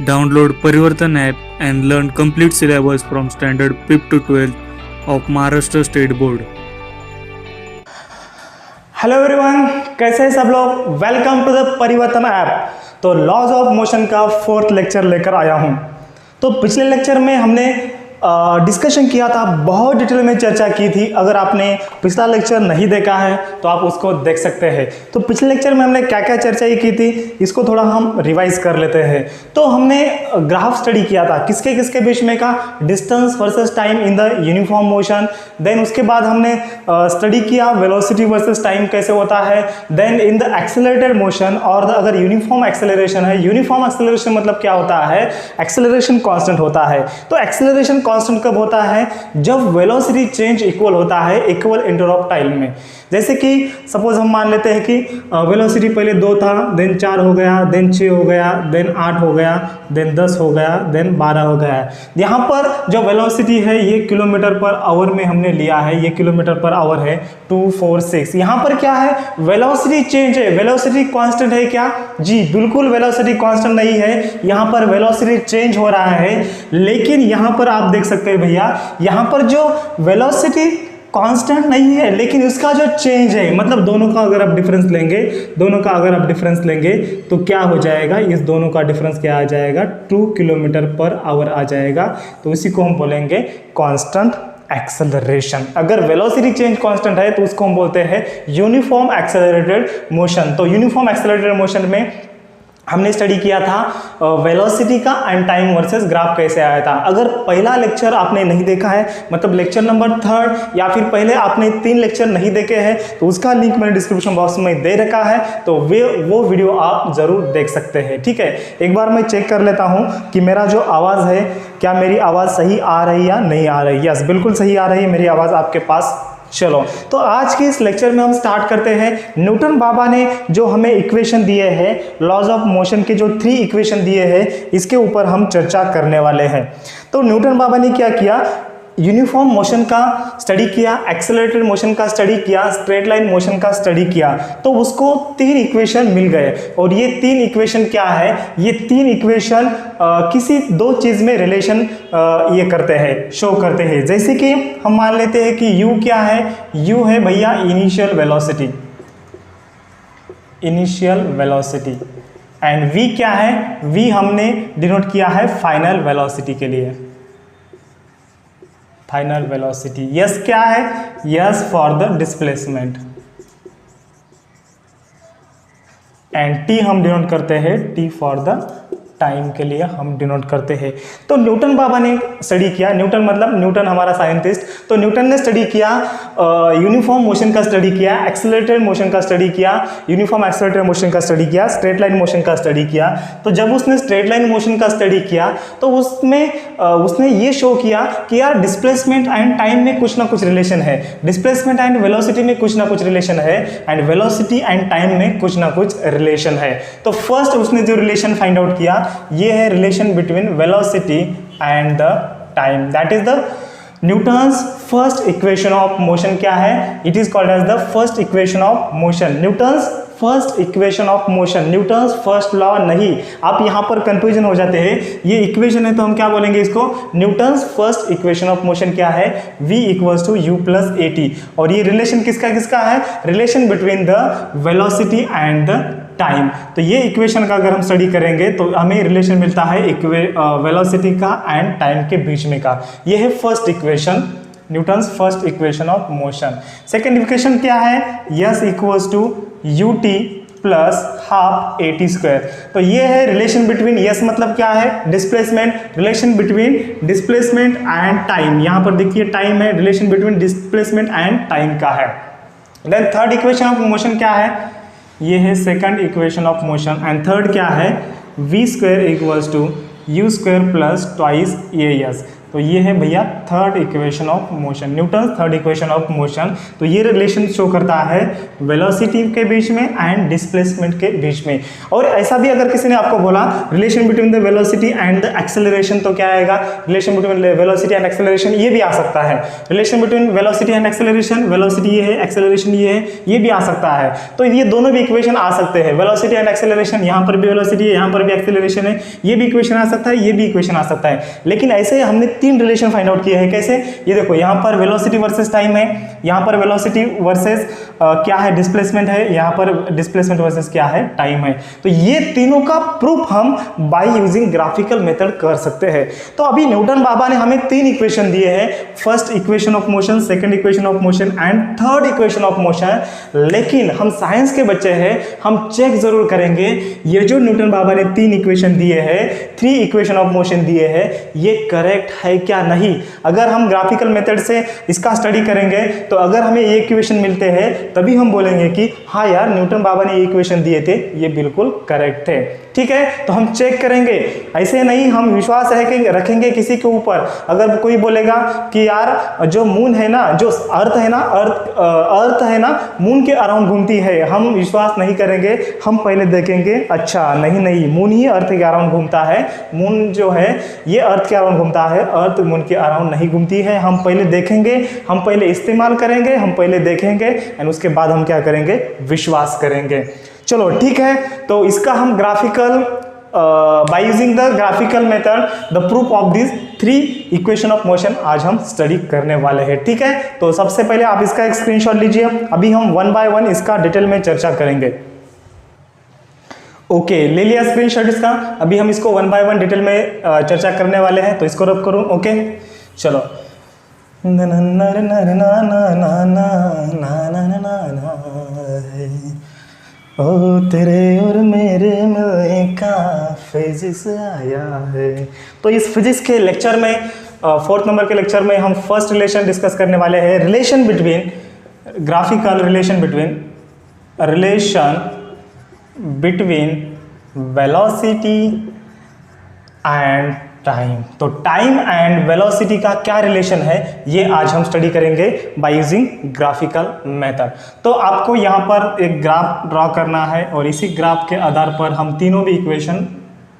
Download Parivartan app and learn complete syllabus from standard 5th to 12th of Maharashtra State Board. Hello everyone, कैसे हैं सब लोग। Welcome to the परिवर्तन app. तो laws of motion का 4th lecture लेकर आया हूं। तो पिछले लेक्चर में हमने डिस्कशन किया था, बहुत डिटेल में चर्चा की थी। अगर आपने पिछला लेक्चर नहीं देखा है तो आप उसको देख सकते हैं। तो पिछले लेक्चर में हमने क्या क्या चर्चा की थी, इसको थोड़ा हम रिवाइज कर लेते हैं। तो हमने ग्राफ स्टडी किया था किसके किसके बीच में का, distance versus time in the uniform motion. Then उसके बाद हमने स्टडी किया वेलोसिटी वर्सेस टाइम कैसे होता है। Then in the accelerated motion और अगर यूनिफॉर्म एक्सेलरेशन है, यूनिफॉर्म एक्सेलरेशन मतलब क्या होता है, एक्सेलरेशन कांस्टेंट होता है। तो एक्सेलरेशन कांस्टेंट कब होता है, जब वेलोसिटी चेंज इक्वल होता है इक्वल इंटरवल ऑफ टाइम में। जैसे कि सपोज हम मान लेते हैं कि वेलोसिटी पहले 2 था, देन 4 हो गया, देन 6 हो गया, देन 8 हो गया, देन 10 हो गया, देन 12 हो गया। यहाँ पर जो वेलोसिटी है ये किलोमीटर पर आवर में हमने लिया है, ये किलोमीटर पर आवर है 246। यहाँ पर क्या है, वेलोसिटी चेंज है, वेलोसिटी कांस्टेंट है क्या, जी बिल्कुल वेलोसिटी कांस्टेंट नहीं है। यहाँ पर वेलोसिटी चेंज हो रहा है, लेकिन यहाँ पर आप देख सकते हैं भैया, यहाँ पर जो वेलोसिटी कांस्टेंट नहीं है लेकिन उसका जो चेंज है, मतलब दोनों का अगर आप डिफरेंस लेंगे, दोनों का अगर आप डिफरेंस लेंगे तो क्या हो जाएगा, इस दोनों का डिफरेंस क्या आ जाएगा, 2 किलोमीटर पर आवर आ जाएगा। तो इसी को हम बोलेंगे कांस्टेंट एक्सेलरेशन। अगर वेलोसिटी चेंज कांस्टेंट है तो उसको हम बोलते हैं यूनिफॉर्म एक्सेलरेटेड मोशन। तो यूनिफॉर्म एक्सेलरेटेड मोशन में हमने स्टडी किया था वेलोसिटी का एंड टाइम वर्सेस ग्राफ कैसे आया था। अगर पहला लेक्चर आपने नहीं देखा है, मतलब लेक्चर नंबर 3 या फिर पहले आपने 3 लेक्चर नहीं देखे हैं, तो उसका लिंक मैंने डिस्क्रिप्शन बॉक्स में दे रखा है, तो वो वीडियो आप जरूर देख सकते हैं। ठीक है, एक बार मैं चेक कर लेता हूं कि मेरा जो आवाज़ है, क्या मेरी आवाज़ सही आ रही या नहीं आ रही। यस, बिल्कुल सही आ रही है मेरी आवाज़ आपके पास। चलो, तो आज के इस लेक्चर में हम स्टार्ट करते हैं। न्यूटन बाबा ने जो हमें इक्वेशन दिए हैं, लॉज ऑफ मोशन के जो 3 इक्वेशन दिए हैं, इसके ऊपर हम चर्चा करने वाले हैं। तो न्यूटन बाबा ने क्या किया, यूनिफॉर्म मोशन का स्टडी किया, एक्सेलरेटेड मोशन का स्टडी किया, स्ट्रेट लाइन मोशन का स्टडी किया, तो उसको 3 इक्वेशन मिल गए। और ये 3 इक्वेशन क्या है, ये 3 इक्वेशन किसी 2 चीज़ में रिलेशन ये करते हैं, शो करते हैं। जैसे कि हम मान लेते हैं कि u क्या है, u है भैया initial velocity, initial velocity, and v क्या है, v हमने डिनोट किया है फाइनल वेलोसिटी के लिए, फाइनल वेलोसिटी। यस क्या है, yes for the displacement, and T हम डिनोट करते हैं, टी फॉर द टाइम के लिए हम डिनोट करते हैं। तो न्यूटन बाबा ने स्टडी किया, न्यूटन मतलब न्यूटन हमारा साइंटिस्ट, तो न्यूटन ने स्टडी किया, यूनिफॉर्म मोशन का स्टडी किया, एक्सेलरेटेड मोशन का स्टडी किया, यूनिफॉर्म एक्सेलरेटेड मोशन का स्टडी किया, स्ट्रेट लाइन मोशन का स्टडी किया। तो जब उसने स्ट्रेट लाइन मोशन का स्टडी किया तो उसने ये शो किया कि यार डिस्प्लेसमेंट एंड टाइम में कुछ ना कुछ रिलेशन है, डिस्प्लेसमेंट एंड वेलोसिटी में कुछ ना कुछ रिलेशन है, एंड वेलोसिटी एंड टाइम में कुछ ना कुछ रिलेशन है। तो फर्स्ट उसने जो रिलेशन फाइंड आउट किया, ये है relation between velocity and the time. That is the Newton's first equation of motion. क्या है, it is called as the first equation of motion, Newton's first equation of motion, Newton's first law नहीं। आप यहां पर confusion हो जाते हैं, ये इक्वेशन है तो हम क्या बोलेंगे इसको, Newton's first equation of motion क्या है, v equals to u plus at। और ये रिलेशन किसका किसका है, relation between the velocity and the time. तो ये इक्वेशन का अगर हम स्टडी करेंगे तो हमें रिलेशन मिलता है वेलोसिटी का एंड टाइम के बीच में का। ये है first equation, Newton's first equation of motion. Second equation क्या है, yes equals to ut plus half at square. तो ये है रिलेशन बिटवीन, यस मतलब क्या है, displacement, relation between displacement and time. यहाँ पर देखिए टाइम है, relation between displacement and time का है। Then third equation of motion क्या है, ये है second equation of motion, and third क्या है, v square equals to u square plus twice A S. तो ये है भैया third equation of motion, Newton third equation of motion. तो ये रिलेशन शो करता है वेलोसिटी के बीच में एंड डिस्प्लेसमेंट के बीच में। और ऐसा भी अगर किसी ने आपको बोला relation between the velocity and the acceleration, तो क्या आएगा, relation between velocity and acceleration, ये भी आ सकता है। Relation between velocity and acceleration, velocity ये है, एक्सेलरेशन ये है, ये भी आ सकता है। तो ये दोनों भी इक्वेशन आ सकते हैं, वेलोसिटी एंड एक्सेलरेशन, यहाँ पर भी वेलोसिटी है, यहाँ पर भी एक्सेलरेशन है, ये भी इक्वेशन आ सकता है, ये भी इक्वेशन आ सकता है। लेकिन ऐसे हमने 3 रिलेशन फाइंड आउट किए हैं। कैसे, ये देखो यहाँ पर वेलोसिटी वर्सेस टाइम है, यहाँ पर वेलोसिटी वर्सेस क्या है, डिस्प्लेसमेंट है, यहाँ पर डिस्प्लेसमेंट वर्सेस क्या है, टाइम है। तो ये तीनों का प्रूफ हम बाय यूजिंग ग्राफिकल मेथड कर सकते हैं। तो अभी न्यूटन बाबा ने हमें 3 इक्वेशन दिए हैं, first equation of motion, second equation of motion and third equation of motion. लेकिन हम साइंस के बच्चे हैं, हम चेक जरूर करेंगे ये जो न्यूटन बाबा ने 3 इक्वेशन दिए हैं, 3 इक्वेशन ऑफ मोशन दिए हैं, ये करेक्ट है क्या नहीं। अगर हम ग्राफिकल मेथड से इसका स्टडी करेंगे तो अगर हमें ये इक्वेशन मिलते हैं तभी हम बोलेंगे कि हाँ यार न्यूटन बाबा ने ये इक्वेशन दिए थे, ये बिल्कुल करेक्ट है। ठीक है, तो हम चेक करेंगे, ऐसे नहीं हम विश्वास रखेंगे किसी के ऊपर। अगर कोई बोलेगा कि यार जो मून है ना, जो अर्थ है ना, अर्थ है ना मून के अराउंड घूमती है, हम विश्वास नहीं करेंगे। हम पहले देखेंगे, अच्छा नहीं मून ही अर्थ के अराउंड घूमता है, मून जो है ये अर्थ के अराउंड घूमता है, अर्थ मून के अराउंड नहीं घूमती है। हम पहले देखेंगे, हम पहले इस्तेमाल करेंगे, हम पहले देखेंगे एंड उसके बाद हम क्या करेंगे, विश्वास करेंगे। चलो ठीक है, तो इसका हम graphical by using the graphical method the proof of this 3 equation of motion आज हम स्टडी करने वाले हैं। ठीक है, तो सबसे पहले आप इसका एक स्क्रीनशॉट लीजिए, अभी हम 1 बाय 1 इसका डिटेल में चर्चा करेंगे। ओके, ले लिया स्क्रीनशॉट इसका, अभी हम इसको 1 बाय 1 डिटेल में चर्चा करने वाले हैं, तो इसको रब करूं। ओके चलो, ओ तेरे और मेरे मिलने का फिजिक्स आया है। तो इस फिजिक्स के लेक्चर में 4th नंबर के लेक्चर में हम फर्स्ट रिलेशन डिस्कस करने वाले हैं, relation between graphical relation between velocity and time. तो टाइम एंड वेलोसिटी का क्या रिलेशन है ये आज हम स्टडी करेंगे बाय यूजिंग ग्राफिकल मेथड। तो आपको यहाँ पर एक ग्राफ ड्रॉ करना है और इसी ग्राफ के आधार पर हम तीनों भी इक्वेशन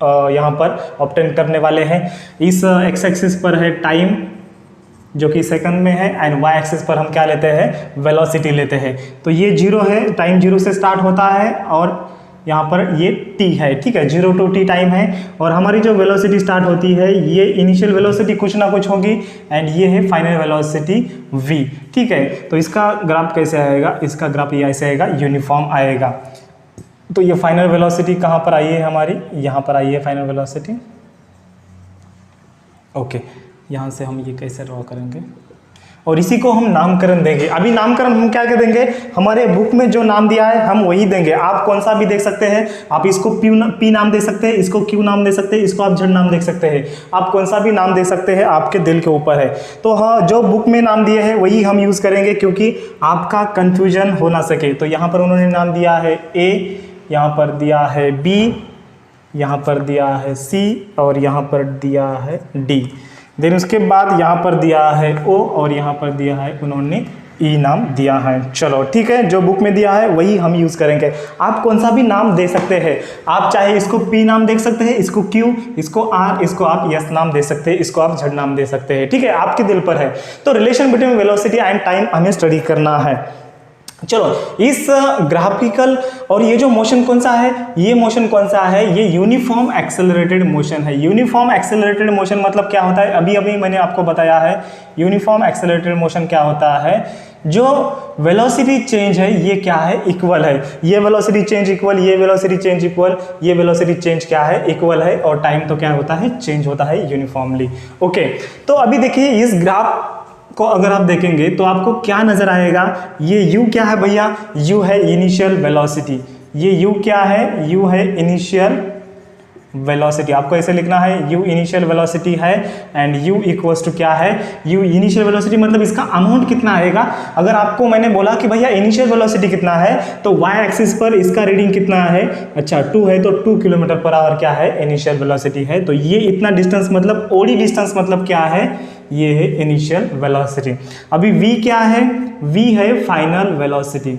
यहाँ पर ऑब्टेन करने वाले हैं। इस एक्स एक्सिस पर है टाइम जो कि सेकंड में है एंड वाई एक्सिस पर हम क्या लेते हैं, वेलोसिटी लेते हैं। तो ये 0 है, टाइम 0 से स्टार्ट होता है और यहाँ पर ये t है। ठीक है, 0 to t टाइम है और हमारी जो वेलोसिटी स्टार्ट होती है ये इनिशियल वेलोसिटी कुछ ना कुछ होगी एंड ये है फाइनल वेलोसिटी v। ठीक है, तो इसका ग्राफ कैसे आएगा, इसका ग्राफ ये ऐसे आएगा, यूनिफॉर्म आएगा। तो ये फाइनल वेलोसिटी कहाँ पर आई है हमारी, यहाँ पर आई है फाइनल वेलोसिटी। ओके, यहाँ से हम ये कैसे ड्रॉ करेंगे और इसी को हम नामकरण देंगे। अभी नामकरण हम क्या देंगे, हमारे बुक में जो नाम दिया है हम वही देंगे। आप कौन सा भी देख सकते हैं, आप इसको पी नाम दे सकते हैं, इसको क्यू नाम दे सकते हैं, इसको आप जेड नाम देख सकते हैं। आप कौन सा भी नाम दे सकते हैं, आपके दिल के ऊपर है। तो हाँ, जो बुक में नाम दिए हैं वही हम यूज़ करेंगे क्योंकि आपका कन्फ्यूजन हो ना सके। तो यहाँ पर उन्होंने नाम दिया है ए, यहाँ पर दिया है बी, यहाँ पर दिया है सी और यहाँ पर दिया है डी। देन उसके बाद यहाँ पर दिया है ओ और यहाँ पर दिया है उन्होंने ई नाम दिया है। चलो ठीक है, जो बुक में दिया है वही हम यूज़ करेंगे। आप कौन सा भी नाम दे सकते हैं, आप चाहे इसको पी नाम देख सकते हैं, इसको क्यू, इसको आर, इसको आप यस नाम दे सकते हैं, इसको आप जेड नाम दे सकते हैं। ठीक है, आपके दिल पर है। तो relation between velocity and time हमें स्टडी करना है। चलो, इस ग्राफिकल और ये जो मोशन कौन सा है, ये मोशन कौन सा है, ये यूनिफॉर्म एक्सेलरेटेड मोशन है। यूनिफॉर्म एक्सेलरेटेड मोशन मतलब क्या होता है, अभी अभी मैंने आपको बताया है। यूनिफॉर्म एक्सेलरेटेड मोशन क्या होता है, जो वेलोसिटी चेंज है ये क्या है, इक्वल है। ये वेलोसिटी चेंज इक्वल, ये वेलोसिटी चेंज इक्वल, ये वेलोसिटी चेंज क्या है, इक्वल है। और टाइम तो क्या होता है, चेंज होता है यूनिफॉर्मली। ओके, तो अभी देखिए इस ग्राफ को अगर आप देखेंगे तो आपको क्या नजर आएगा, ये u क्या है भैया, u है इनिशियल वेलोसिटी। ये u क्या है, u है इनिशियल वेलोसिटी। आपको ऐसे लिखना है, u इनिशियल वेलोसिटी है एंड u इक्वल्स टू क्या है, u इनिशियल वेलोसिटी मतलब इसका अमाउंट कितना आएगा। अगर आपको मैंने बोला कि भैया इनिशियल वेलोसिटी कितना है तो y एक्सिस पर इसका रीडिंग कितना है, अच्छा 2 है तो 2 किलोमीटर पर आवर क्या है, इनिशियल वेलोसिटी है। तो ये इतना डिस्टेंस मतलब ओडी डिस्टेंस मतलब क्या है, ये है इनिशियल वेलोसिटी। अभी v क्या है, v है फाइनल वेलोसिटी।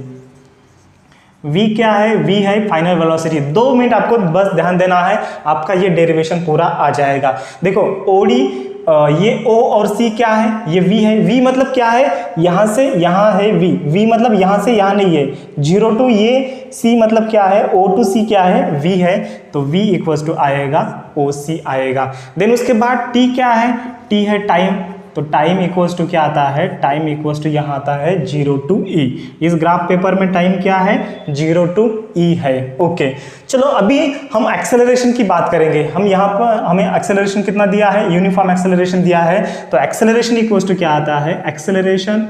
v क्या है, v है फाइनल वेलोसिटी। 2 मिनट आपको बस ध्यान देना है, आपका ये डेरिवेशन पूरा आ जाएगा। देखो ओडी, ये o और c क्या है, ये v है। v मतलब क्या है, यहाँ से यहाँ है v मतलब यहाँ से यहाँ नहीं है, 0 to ये c मतलब क्या है, o to c क्या है, v है, तो v इक्वल्स टू आएगा oc आएगा। देन उसके बाद t क्या है, t है टाइम, तो टाइम इक्वल्स टू क्या आता है, टाइम इक्वल्स टू यहाँ आता है 0 to e। इस ग्राफ पेपर में टाइम क्या है, 0 to e है। ओके चलो अभी हम एक्सेलरेशन की बात करेंगे। हम यहाँ पर हमें एक्सेलरेशन कितना दिया है, यूनिफॉर्म एक्सेलरेशन दिया है, तो एक्सेलरेशन इक्वल्स टू क्या आता है, acceleration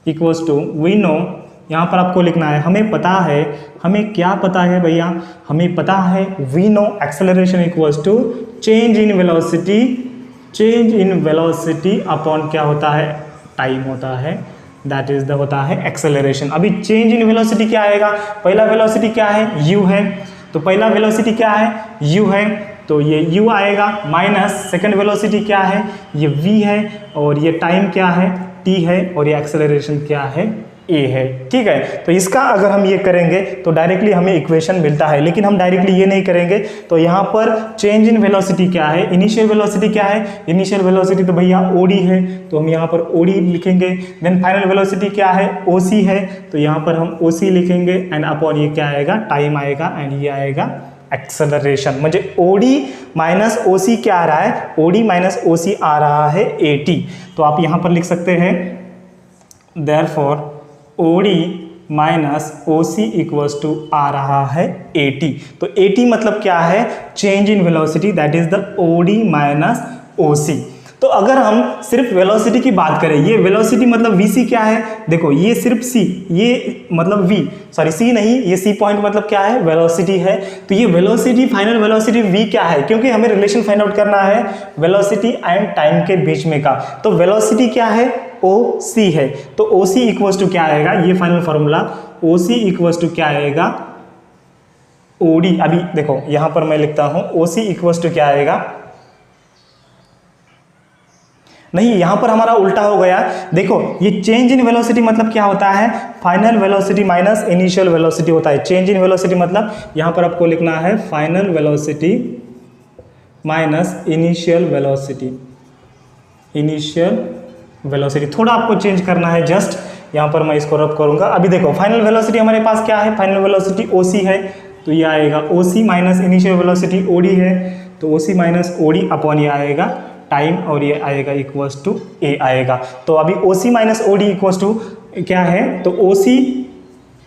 equals to we know, यहाँ पर आपको लिखना है, हमें पता है, हमें क्या पता है भैया, हमें पता है we know acceleration equals to change in velocity, change in velocity upon क्या होता है, टाइम होता है, दैट इज द होता है एक्सेलरेशन। अभी चेंज इन वेलोसिटी क्या आएगा, पहला वेलोसिटी क्या है, u है, तो पहला वेलोसिटी क्या है, u है, तो ये u आएगा, माइनस सेकंड वेलोसिटी क्या है, ये v है, और ये टाइम क्या है, t है, और ये एक्सेलरेशन क्या है, a है। ठीक है, तो इसका अगर हम ये करेंगे तो डायरेक्टली हमें इक्वेशन मिलता है, लेकिन हम डायरेक्टली ये नहीं करेंगे। तो यहाँ पर चेंज इन वेलोसिटी क्या है, इनिशियल वेलोसिटी क्या है, इनिशियल वेलोसिटी तो भैया od है, तो हम यहाँ पर od लिखेंगे। देन फाइनल वेलोसिटी क्या है, oc है, तो यहाँ पर हम oc लिखेंगे, एंड अपॉन ये क्या आएगा, टाइम आएगा, एंड ये आएगा एक्सेलरेशन। मुझे OD माइनस OC क्या आ रहा है, OD माइनस OC आ रहा है 80। तो आप यहाँ पर लिख सकते हैं therefore OD minus OC equals to आ रहा है 80। तो 80 मतलब क्या है, change in velocity, that is the OD minus OC। तो अगर हम सिर्फ वेलोसिटी की बात करें, ये वेलोसिटी मतलब VC क्या है, देखो ये सिर्फ C, ये मतलब V, सॉरी C नहीं, ये C पॉइंट मतलब क्या है, वेलोसिटी है। तो ये वेलोसिटी, फाइनल वेलोसिटी V क्या है, क्योंकि हमें रिलेशन फाइंड आउट करना है वेलोसिटी एंड टाइम के बीच में का। तो वेलोसिटी क्या है, OC है, तो OC इक्वल्स टू क्या आएगा, ये final formula, OC equals to क्या आएगा, OD। अभी देखो यहां पर मैं लिखता हूं OC इक्वल्स टू क्या आएगा, नहीं यहां पर हमारा उल्टा हो गया। देखो ये चेंज इन वेलोसिटी मतलब क्या होता है, final velocity minus initial velocity होता है। चेंज इन वेलोसिटी मतलब यहां पर आपको लिखना है final velocity minus initial velocity, initial velocity थोड़ा आपको चेंज करना है, जस्ट यहाँ पर मैं इसको रब करूँगा। अभी देखो फाइनल वेलोसिटी हमारे पास क्या है, फाइनल वेलोसिटी OC है, तो ये आएगा OC minus initial velocity OD है, तो OC माइनस OD अपॉन ये आएगा टाइम, और ये आएगा इक्वल्स टू A आएगा। तो अभी OC minus OD equals to क्या है, तो OC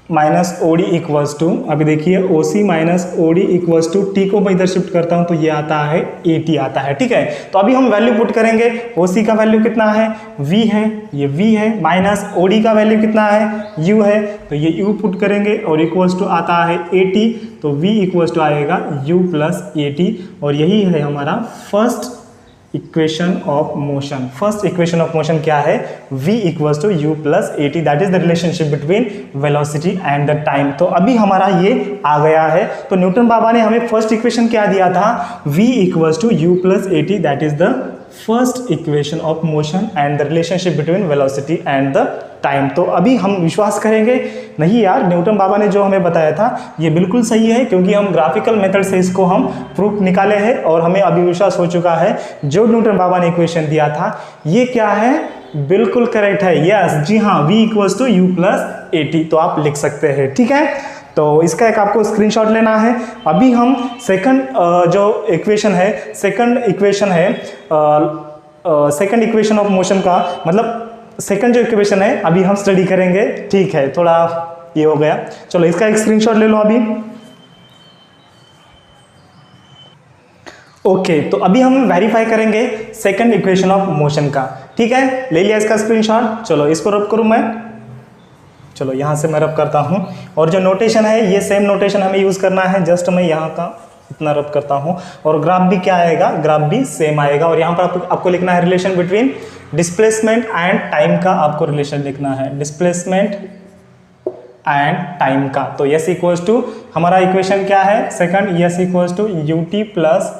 minus OD equals to, अभी देखिए OC minus OD equals to, T को मैं इधर शिफ्ट करता हूं तो ये आता है 80 आता है। ठीक है, तो अभी हम वैल्यू पुट करेंगे, OC का वैल्यू कितना है, V है, ये V है, माइनस OD का वैल्यू कितना है, U है, तो ये U पुट करेंगे, और इक्वल्स टू आता है 80, तो V इक्वल्स टू आएगा U प्लस 80, और यही है हमारा first equation of motion. First equation of motion क्या है, v equals to u plus 80, that is the relationship between velocity and the time. तो अभी हमारा ये आ गया है। तो न्यूटन बाबा ने हमें फर्स्ट इक्वेशन क्या दिया था, v equals to u plus 80, that is the first equation of motion and the relationship between velocity and the time. तो अभी हम विश्वास करेंगे नहीं यार, न्यूटन बाबा ने जो हमें बताया था ये बिल्कुल सही है, क्योंकि हम ग्राफिकल मेथड से इसको हम प्रूफ निकाले हैं, और हमें अभी विश्वास हो चुका है जो न्यूटन बाबा ने इक्वेशन दिया था ये क्या है, बिल्कुल करेक्ट है। यस जी हाँ, v equals to u plus 80, तो आप लिख सकते हैं। ठीक है, तो इसका एक आपको स्क्रीनशॉट लेना है। अभी हम सेकंड जो इक्वेशन है, सेकंड इक्वेशन ऑफ मोशन का मतलब सेकंड जो इक्वेशन है अभी हम स्टडी करेंगे। ठीक है, थोड़ा ये हो गया, चलो इसका एक स्क्रीनशॉट ले लो अभी। ओके, तो अभी हम वेरीफाई करेंगे सेकंड इक्वेशन ऑफ मोशन का। ठीक है, ले लिया इसका स्क्रीनशॉट, चलो इसको रब करूं मैं, चलो यहाँ से मैं रब करता हूँ, और जो नोटेशन है ये सेम नोटेशन हमें यूज़ करना है, जस्ट मैं यहाँ का इतना रब करता हूँ, और ग्राफ भी क्या आएगा, ग्राफ भी सेम आएगा, और यहाँ पर आपको लिखना है relation between displacement and time का, आपको रिलेशन लिखना है डिस्प्लेसमेंट एंड टाइम का। तो s इक्वल्स टू हमारा इक्वेशन क्या है second, s equals to ut plus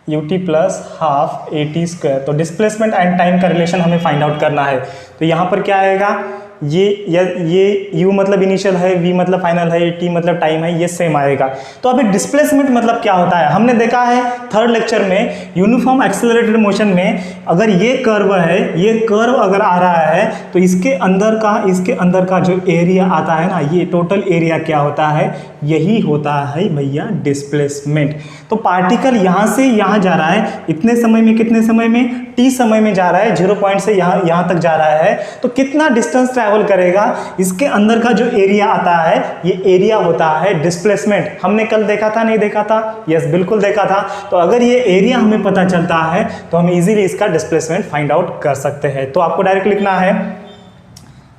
ut plus half at²। तो डिस्प्लेसमेंट एंड टाइम का रिलेशन हमें फाइंड आउट करना है। तो यहाँ पर क्या आएगा, ये u मतलब इनिशियल है, v मतलब फाइनल है, t मतलब टाइम है, ये सेम आएगा। तो अभी डिस्प्लेसमेंट मतलब क्या होता है, हमने देखा है थर्ड लेक्चर में यूनिफॉर्म एक्सेलरेटेड मोशन में, अगर ये कर्व है, ये कर्व अगर आ रहा है तो इसके अंदर का जो एरिया आता है ना, ये टोटल एरिया क्या होता है, यही होता है भैया डिस्प्लेसमेंट। तो पार्टिकल यहाँ से यहाँ जा रहा है, इतने समय में, कितने समय में, t समय में जा रहा है, 0 पॉइंट से यहाँ तक जा रहा है, तो कितना डिस्टेंस ट्रैवल करेगा, इसके अंदर का जो एरिया आता है ये एरिया होता है डिस्प्लेसमेंट। हमने कल देखा था, नहीं देखा था? यस, बिल्कुल देखा था। तो अगर ये एरिया हमें पता चलता है तो हम इजीली इसका डिस्प्लेसमेंट फाइंड आउट कर सकते हैं। तो आपको डायरेक्ट लिखना है,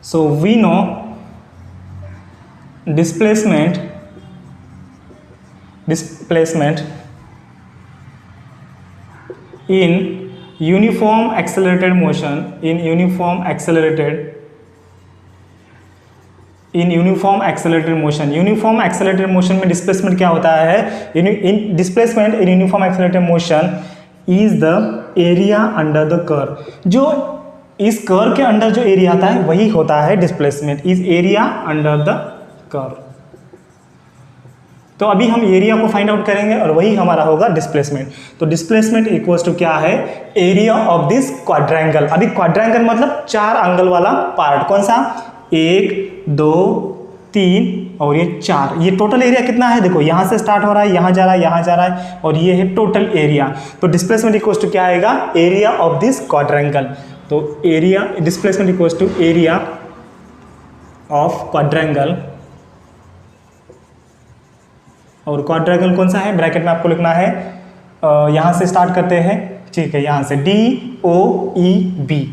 so we know displacement in uniform accelerated motion, in uniform accelerated motion में डिस्प्लेसमेंट क्या होता है, in displacement in uniform accelerated motion is the area under the curve. जो इस कर्व के अंडर जो एरिया आता है वही होता है displacement, is area under the curve. तो अभी हम एरिया को फाइंड आउट करेंगे और वही हमारा होगा डिस्प्लेसमेंट। तो डिस्प्लेसमेंट इक्वल्स टू क्या है, एरिया ऑफ दिस क्वाड्रेंगल। अभी क्वाड्रेंगल मतलब 4 एंगल वाला पार्ट, कौन सा, 1 2 3 और ये 4, ये टोटल एरिया कितना है, देखो यहाँ से स्टार्ट हो रहा है, यहाँ जा रहा है, यहाँ जा रहा है, और ये है टोटल एरिया। तो डिस्प्लेसमेंट इक्वल्स टू क्या आएगा, एरिया ऑफ दिस क्वाड्रेंगल। तो area displacement equals to area of quadrangle, और क्वाड्रेंगल कौन सा है, ब्रैकेट में आपको लिखना है, यहाँ से स्टार्ट करते हैं, ठीक है, यहाँ से DOEB,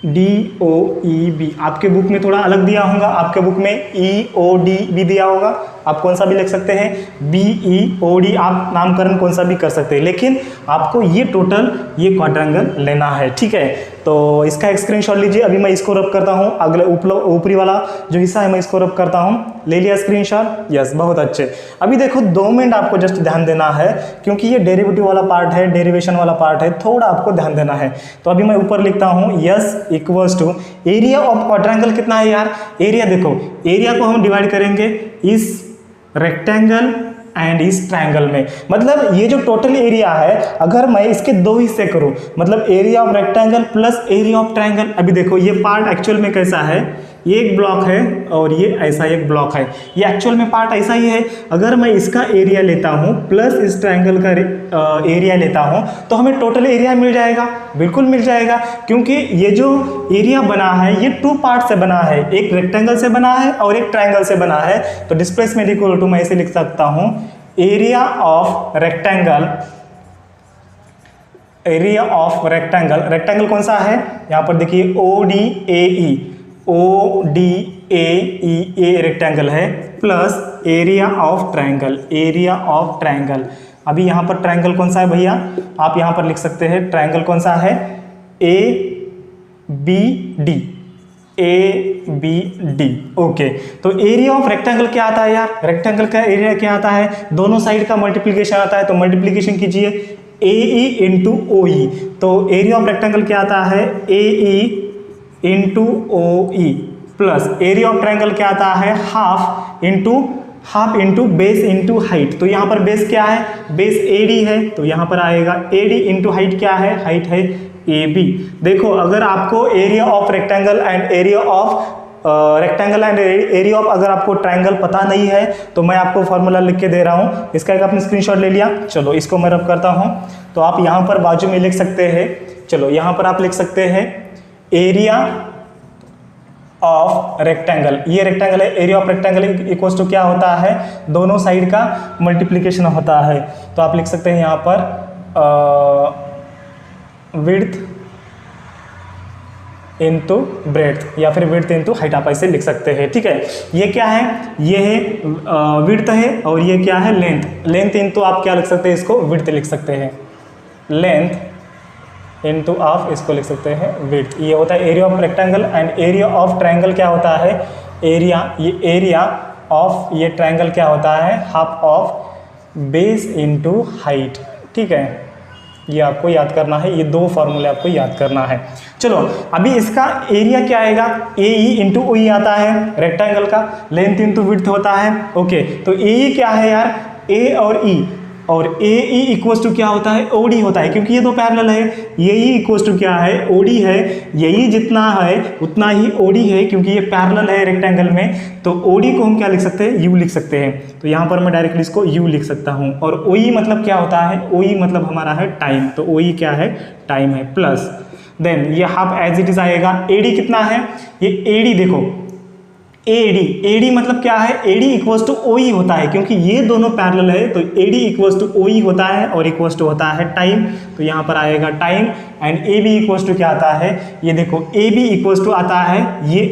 DOEB। आपके बुक में थोड़ा अलग दिया होगा, आपके बुक में EOD भी दिया होगा, आप कौन सा भी लिख सकते हैं, BEOD, आप नामकरण कौन सा भी कर सकते हैं, लेकिन आपको ये टोटल ये क्वाड्रेंगल लेना है, ठीक है। तो इसका एक स्क्रीनशॉट लीजिए। अभी मैं इसको रब करता हूँ, अगले ऊपरी वाला जो हिस्सा है मैं इसको रब करता हूँ, ले लिया स्क्रीनशॉट, यस, बहुत अच्छे। अभी देखो 2 मिनट आपको जस्ट ध्यान देना है, क्योंकि ये डेरिवेटिव वाला पार्ट है, डेरिवेशन वाला पार्ट है, थोड़ा आपको ध्यान देना है। तो अभी मैं ऊपर लिखता हूँ, s equals to area of quadrangle कितना है यार, एरिया देखो, एरिया को हम डिवाइड करेंगे इस रेक्टेंगल एंड इस ट्रायंगल में। मतलब ये जो टोटल एरिया है, अगर मैं इसके 2 हिस्से करूं, मतलब area of rectangle plus area of triangle. अभी देखो ये पार्ट एक्चुअल में कैसा है, ये एक ब्लॉक है और ये ऐसा एक ब्लॉक है, ये एक्चुअल में पार्ट ऐसा ही है। अगर मैं इसका एरिया लेता हूँ प्लस इस ट्रायंगल का एरिया लेता हूँ तो हमें टोटल एरिया मिल जाएगा, बिल्कुल मिल जाएगा, क्योंकि ये जो एरिया बना है ये 2 पार्ट से बना है, एक रेक्टेंगल से बना है और एक ट्रायंगल से बना है। तो डिस्प्लेसमेंट इक्वल टू मैं इसे लिख सकता हूँ, area of rectangle, area of rectangle, rectangle कौन सा है, यहाँ पर देखिए ODAE, ODAE रेक्टेंगल है, plus area of triangle, area of triangle. अभी यहाँ पर ट्रायंगल कौन सा है भैया, आप यहाँ पर लिख सकते हैं ट्रायंगल कौन सा है, ABD, ABD, ओके। तो एरिया ऑफ रेक्टेंगल क्या आता है यार, रेक्टेंगल का एरिया क्या आता है, दोनों साइड का मल्टीप्लिकेशन आता है। तो मल्टीप्लिकेशन कीजिए AE इंटू OE, तो एरिया ऑफ रेक्टेंगल क्या आता है, AE into OE, plus area of triangle क्या आता है, half into base into height. तो यहाँ पर बेस क्या है, बेस AD है, तो यहाँ पर आएगा AD इंटू हाइट क्या है, हाइट है AB। देखो अगर आपको area of rectangle and area of area of अगर आपको ट्रायंगल पता नहीं है तो मैं आपको फॉर्मूला लिख के दे रहा हूँ, इसका एक आपने स्क्रीनशॉट ले लिया। चलो इसको मैं रब करता हूँ, तो आप यहाँ पर बाजू में लिख सकते हैं, चलो यहाँ पर आप लिख सकते हैं एरिया ऑफ रेक्टेंगल, ये रेक्टेंगल है, area of rectangle equals to क्या होता है, दोनों साइड का मल्टीप्लिकेशन होता है। तो आप लिख सकते हैं यहाँ पर विड्थ इनटू ब्रेड्थ या फिर विड्थ इनटू हाइट, आप ऐसे लिख सकते हैं, ठीक है। ये क्या है, ये है विड्थ है और ये क्या है, लेंथ, लेंथ इनटू आप क्या लिख सकते हैं, इसको विड्थ लिख सकते हैं, लेंथ इनटू आप इसको लिख सकते हैं विड्थ। ये होता है area of rectangle and area of triangle क्या होता है, एरिया, ये एरिया ऑफ ये ट्रायंगल क्या होता है, half of base into height, ठीक है। ये आपको याद करना है, ये दो फॉर्मूले आपको याद करना है। चलो अभी इसका एरिया क्या आएगा, ए ई इंटू ओ ई आता है रेक्टेंगल का, लेंथ इंटू विड्थ होता है। ओके, तो ए ई क्या है यार, ए और ई, और ए ई इक्वल्स टू क्या होता है, ओ डी होता है, क्योंकि ये दो पैरेलल है। ये ई इक्वल्स टू क्या है, ओ डी है। ये ई जितना है उतना ही ओ डी है, क्योंकि ये पैरेलल है रेक्टेंगल में। तो ओ डी को हम क्या लिख सकते हैं, यू लिख सकते हैं। तो यहाँ पर मैं डायरेक्टली इसको यू लिख सकता हूँ। और ओ ई मतलब क्या होता है, ओ ई मतलब हमारा है टाइम, तो ओ ई क्या है, टाइम है। प्लस देन ये हाफ एज इट इज आएगा। ए डी कितना है, ये ए डी देखो, ए डी मतलब क्या है, A D equals to O E होता है, क्योंकि ये दोनों पैरेलल है। तो A D equals to O E होता है और इक्वल्स टू होता है टाइम। तो यहाँ पर आएगा time. And A B equals to क्या आता है, ये देखो ए बी इक्वल्स टू आता है, ये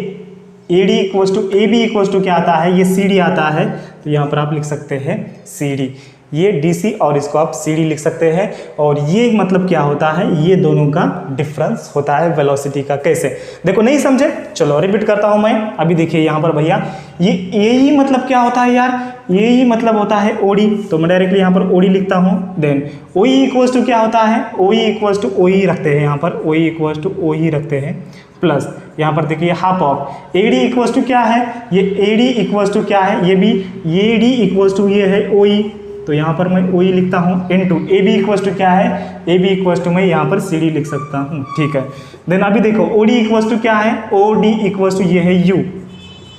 A D equals to A B equals to क्या आता है, ये सी डी आता है। तो यहाँ पर आप लिख सकते हैं सी डी, ये डी सी और इसको आप सी डी लिख सकते हैं। और ये मतलब क्या होता है, ये दोनों का डिफरेंस होता है वेलोसिटी का। कैसे, देखो नहीं समझे, चलो रिपीट करता हूं मैं। अभी देखिए यहाँ पर भैया, ये ए ई मतलब क्या होता है यार, ए ई मतलब होता है ओ डी। तो मैं डायरेक्टली यहाँ पर ओ डी लिखता हूँ। Then O E equals to क्या होता है, O E equals to O ई रखते हैं, यहाँ पर ओ ई इक्वल्स टू ओ ई रखते हैं। प्लस यहाँ पर देखिए half of A D equals to क्या है, ये ए डी इक्वल्स टू क्या है, ये भी ए डी इक्वल्स टू ये है ओ ई। तो यहाँ पर मैं ओ ई लिखता हूँ into A B equals to क्या है, ए बी इक्वल्स टू मैं यहाँ पर सी डी लिख सकता हूँ। ठीक है, देन अभी देखो ओ डी इक्वल्स टू क्या है, ओ डी इक्वल्स टू ये है u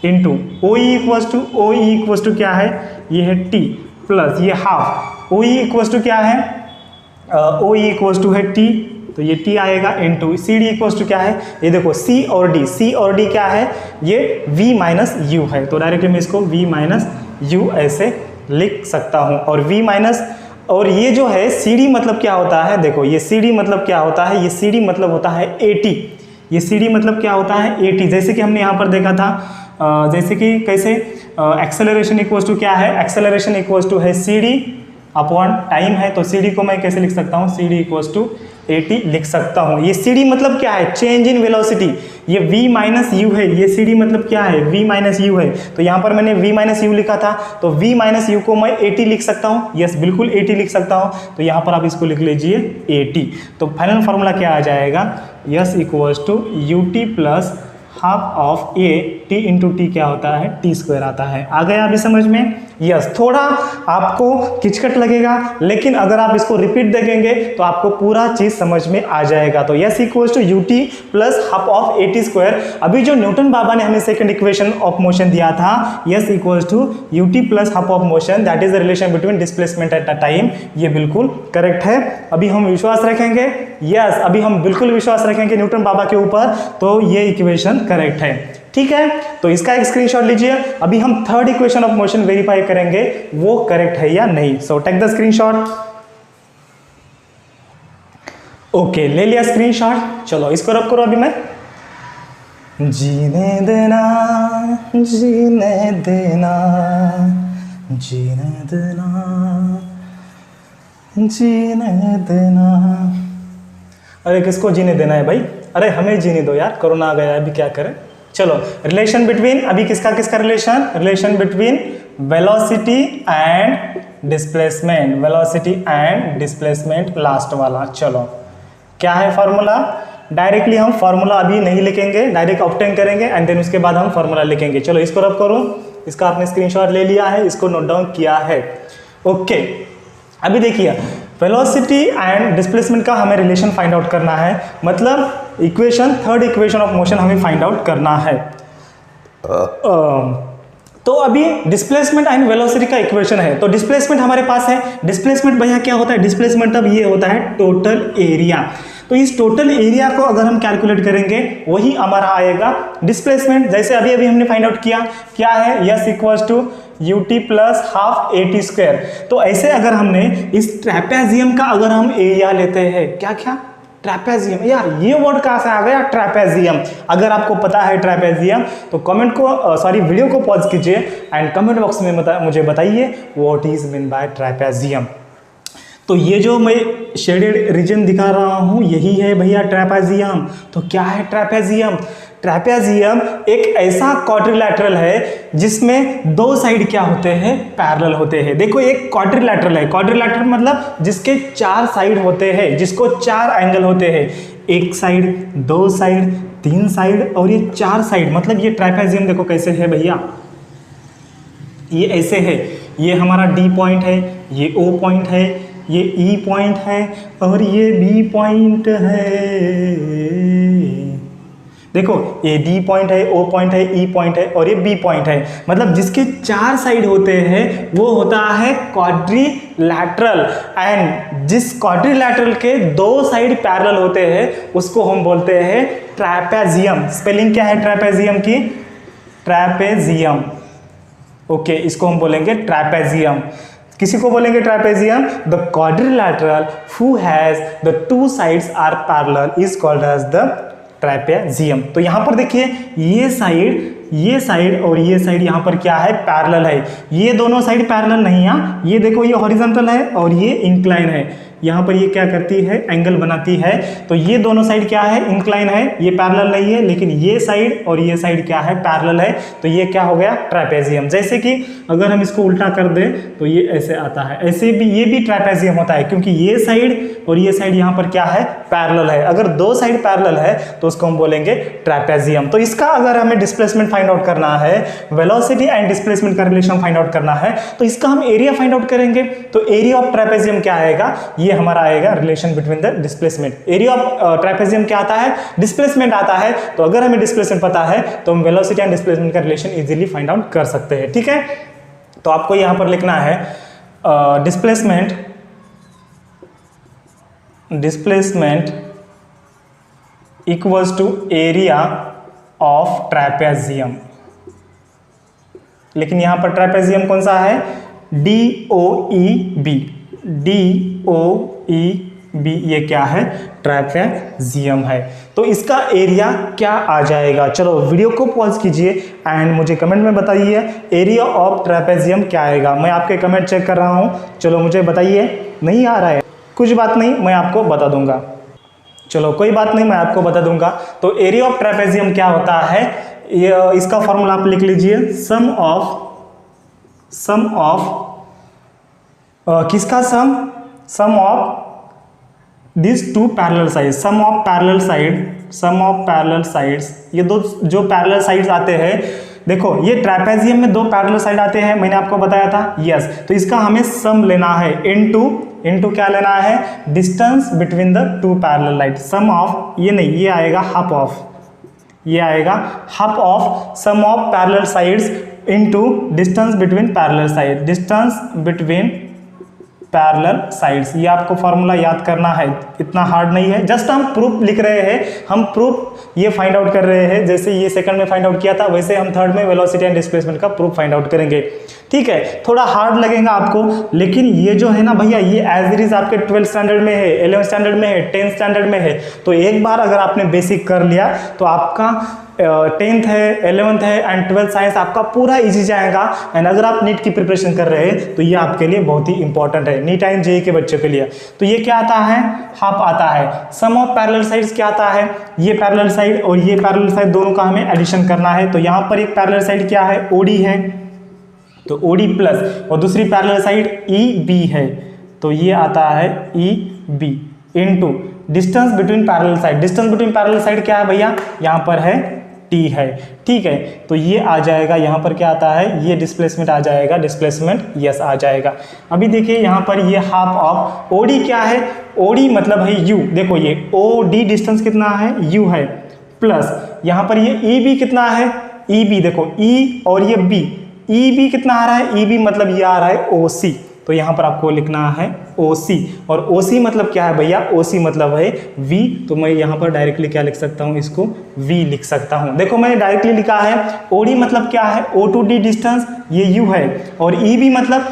into O E equals to O E equals to क्या है, ये है टी। प्लस ये half O E equals to क्या है, ओ ई इक्वल्स टू है टी, तो ये टी आएगा into C D equals to क्या है, ये देखो सी और डी क्या है, ये v माइनस यू है। तो डायरेक्टली मैं इसको v माइनस यू ऐसे लिख सकता हूँ। और v माइनस, और ये जो है सी डी मतलब क्या होता है, देखो ये सी डी मतलब क्या होता है, ये सी डी मतलब होता है ए टी। ये सी डी मतलब क्या होता है, ए टी। जैसे कि हमने यहाँ पर देखा था, जैसे कि कैसे एक्सेलरेशन इक्वल्स टू क्या है, एक्सेलरेशन इक्वल्स टू है सी डी अपॉन टाइम है। तो सी डी को मैं कैसे लिख सकता हूँ, C D equals to a t लिख सकता हूँ। ये सी डी मतलब क्या है, चेंज इन वेलोसिटी। ये v माइनस यू है, ये सी डी मतलब क्या है, v माइनस यू है। तो यहाँ पर मैंने v माइनस यू लिखा था, तो v माइनस यू को मैं ए टी लिख सकता हूँ। यस, बिल्कुल ए टी लिख सकता हूँ। तो यहाँ पर आप इसको लिख लीजिए ए टी। तो फाइनल फॉर्मूला क्या आ जाएगा, s equals to u t plus half of a t into t क्या होता है, टी स्क्वायर आता है। आ गया अभी समझ में। यस, थोड़ा आपको किचकट लगेगा, लेकिन अगर आप इसको रिपीट देखेंगे तो आपको पूरा चीज समझ में आ जाएगा। तो s equals to u t plus half of a t square. अभी जो न्यूटन बाबा ने हमें सेकंड इक्वेशन ऑफ मोशन दिया था, s equals to u t plus half of motion, that is the relation between displacement at a time. ये बिल्कुल correct है। अभी हम विश्वास रखेंगे, यस अभी हम बिल्कुल विश्वास रखेंगे न्यूटन बाबा के ऊपर, तो ये इक्वेशन करेक्ट है। ठीक है, तो इसका एक स्क्रीनशॉट लीजिए। अभी हम third equation of motion verify करेंगे वो करेक्ट है या नहीं। So take the screenshot. Okay, ले लिया स्क्रीनशॉट। चलो इसको रब करो। अभी मैं जीने देना, जीने देना, जीने देना, जीने देना। अरे किसको जीने देना है भाई, अरे हमें जीने दो यार, कोरोना आ गया अभी क्या करें। चलो रिलेशन बिटवीन, अभी किसका किसका relation between velocity and displacement, velocity and displacement last वाला। चलो क्या है फॉर्मूला, डायरेक्टली हम फॉर्मूला अभी नहीं लिखेंगे, डायरेक्ट ऑब्टेन करेंगे एंड देन उसके बाद हम फॉर्मूला लिखेंगे। चलो इसको रब करो। इसका आपने स्क्रीनशॉट ले लिया है, इसको नोट डाउन किया है। ओके, अभी देखिए वेलोसिटी एंड डिस्प्लेसमेंट का हमें रिलेशन फाइंड आउट करना है, मतलब equation, third equation of motion हमें फाइंड आउट करना है। तो अभी डिस्प्लेसमेंट एंड वेलोसिटी का इक्वेशन है। तो डिस्प्लेसमेंट हमारे पास है। डिस्प्लेसमेंट भैया क्या होता है, डिस्प्लेसमेंट अब ये होता है टोटल एरिया। तो इस टोटल एरिया को अगर हम कैलकुलेट करेंगे वही हमारा आएगा डिस्प्लेसमेंट। जैसे अभी अभी हमने फाइंड आउट किया, क्या है, yes equals to u t plus half a t square. तो ऐसे अगर हमने इस ट्रैपेजियम का अगर हम एरिया लेते हैं, क्या क्या, ट्रैपेजियम, यार ये वर्ड कहाँ से आ गया, ट्रैपेजियम। अगर आपको पता है ट्रैपेजियम तो कमेंट को सॉरी वीडियो को पॉज कीजिए एंड कमेंट बॉक्स में मुझे बताइए what is mean by trapezium. तो ये जो मैं शेडेड रीजन दिखा रहा हूँ यही है भैया ट्रैपेजियम। तो क्या है ट्रैपेजियम, ट्रैपेजियम एक ऐसा क्वाड्रिलैटरल है जिसमें दो साइड क्या होते हैं, पैरेलल होते हैं। देखो एक क्वाड्रिलैटरल है, क्वाड्रिलैटरल मतलब जिसके 4 साइड होते हैं, जिसको 4 एंगल होते हैं, एक साइड, 2 साइड, 3 साइड और ये 4 साइड। मतलब ये ट्रैपेजियम देखो कैसे है भैया, ये ऐसे है, ये हमारा डी पॉइंट है, ये ओ पॉइंट है, ये ई पॉइंट है और ये बी पॉइंट है। देखो ये डी पॉइंट है, ओ पॉइंट है, ई पॉइंट है और ये बी पॉइंट है। मतलब जिसके 4 साइड होते हैं वो होता है क्वाड्रिलैटरल, एंड जिस क्वाड्रिलैटरल के 2 साइड पैरेलल होते हैं उसको हम बोलते हैं ट्रैपेजियम। स्पेलिंग क्या है ट्रैपेजियम की, ट्रैपेजियम। ओके, इसको हम बोलेंगे ट्रैपेजियम। किसी को बोलेंगे trapezium, the quadrilateral who has the 2 sides are parallel is called as the trapezium. तो यहां पर देखिए ये साइड और ये साइड यहां पर क्या है, पैरेलल है। ये दोनों साइड पैरेलल नहीं है, ये देखो ये हॉरिजॉन्टल है और ये इंक्लाइन है। यहाँ पर ये क्या करती है, एंगल बनाती है। तो ये दोनों साइड क्या है, इंक्लाइन है, ये पैरेलल नहीं है, लेकिन ये साइड और ये साइड क्या है, पैरेलल है। तो ये क्या हो गया, ट्रैपेजियम। जैसे कि अगर हम इसको उल्टा कर दें तो ये ऐसे आता है, ऐसे भी ये भी ट्रैपेजियम होता है, क्योंकि ये साइड और ये साइड यहाँ पर क्या है, पैरेलल है। अगर 2 साइड पैरेलल है तो उसको हम बोलेंगे ट्रैपेजियम। तो इसका अगर हमें डिस्प्लेसमेंट फाइंड आउट करना है, वेलोसिटी एंड डिस्प्लेसमेंट का रिलेशन फाइंड आउट करना है, तो इसका हम एरिया फाइंड आउट करेंगे। तो एरिया ऑफ ट्रैपेजियम क्या आएगा, ये हमारा आएगा relation between the displacement. Area of trapezium क्या आता है, डिस्प्लेसमेंट आता है। तो अगर हमें डिस्प्लेसमेंट पता है तो हम वेलोसिटी एंड डिस्प्लेसमेंट का रिलेशन इजीली फाइंड आउट कर सकते हैं। ठीक है, तो आपको यहां पर लिखना है displacement equals to area of trapezium. लेकिन यहां पर ट्रैपेजियम कौन सा है, DOEB, DOEB ये क्या है, ट्रैपेजियम है। तो इसका एरिया क्या आ जाएगा। चलो वीडियो को पॉज कीजिए एंड मुझे कमेंट में बताइए एरिया ऑफ ट्रैपेजियम क्या आएगा। मैं आपके कमेंट चेक कर रहा हूं, चलो मुझे बताइए। नहीं आ रहा है, कुछ बात नहीं, मैं आपको बता दूंगा। चलो कोई बात नहीं, मैं आपको बता दूंगा। तो एरिया ऑफ ट्रैपेजियम क्या होता है, ये इसका फॉर्मूला आप लिख लीजिए, सम ऑफ किसका sum of this 2 parallel side, sum of parallel sides. ये दो जो पैरेलल साइड्स आते हैं, देखो ये ट्रैपेजियम में 2 पैरेलल साइड आते हैं, मैंने आपको बताया था। यस, तो इसका हमें सम लेना है, इनटू क्या लेना है, distance between the 2 parallel line. Sum of, ये नहीं, ये आएगा हाफ ऑफ, ये आएगा half of sum of parallel sides into distance between parallel side, distance between parallel sides. ये आपको फॉर्मूला याद करना है, इतना हार्ड नहीं है। जस्ट हम प्रूफ लिख रहे हैं, हम प्रूफ ये फाइंड आउट कर रहे हैं। जैसे ये सेकंड में फाइंड आउट किया था, वैसे हम थर्ड में वेलोसिटी एंड डिस्प्लेसमेंट का प्रूफ फाइंड आउट करेंगे। ठीक है, थोड़ा हार्ड लगेगा आपको, लेकिन ये जो है ना भैया, ये एज इट इज आपके 12th स्टैंडर्ड में है, 11th स्टैंडर्ड में है, 10th स्टैंडर्ड में है। तो एक बार अगर आपने बेसिक कर लिया तो आपका 10th है, 11th है एंड 12th साइंस आपका पूरा इजी जाएगा। एंड अगर आप नीट की प्रिपरेशन कर रहे हैं तो ये आपके लिए बहुत ही इंपॉर्टेंट है, नीट एंड जेईई के बच्चों के लिए। तो ये क्या आता है, हाफ आता है। सम ऑफ पैरेलल साइड्स क्या आता है, ये पैरेलल साइड और ये पैरेलल साइड दोनों का हमें एडिशन करना है। तो यहाँ पर एक पैरेलल साइड क्या है, OD है, तो OD प्लस, और दूसरी पैरेलल साइड EB है, तो ये आता है EB into distance between parallel side. Distance between parallel side क्या है भैया, यहाँ पर है T है। ठीक है, तो ये आ जाएगा, यहाँ पर क्या आता है, ये डिस्प्लेसमेंट आ जाएगा, डिस्प्लेसमेंट यस आ जाएगा। अभी देखिए यहाँ पर ये हाफ ऑफ OD क्या है, OD मतलब है U। देखो ये OD डिस्टेंस कितना है, U है, प्लस यहाँ पर ये EB कितना है, EB देखो E और ये B, EB कितना आ रहा है, EB मतलब ये आ रहा है OC। तो यहाँ पर आपको लिखना है OC, और OC मतलब क्या है भैया, OC मतलब है V। तो मैं यहाँ पर डायरेक्टली क्या लिख सकता हूँ, इसको V लिख सकता हूँ। देखो मैंने डायरेक्टली लिखा है। OD मतलब क्या है, O to D डिस्टेंस, ये U है, और EB मतलब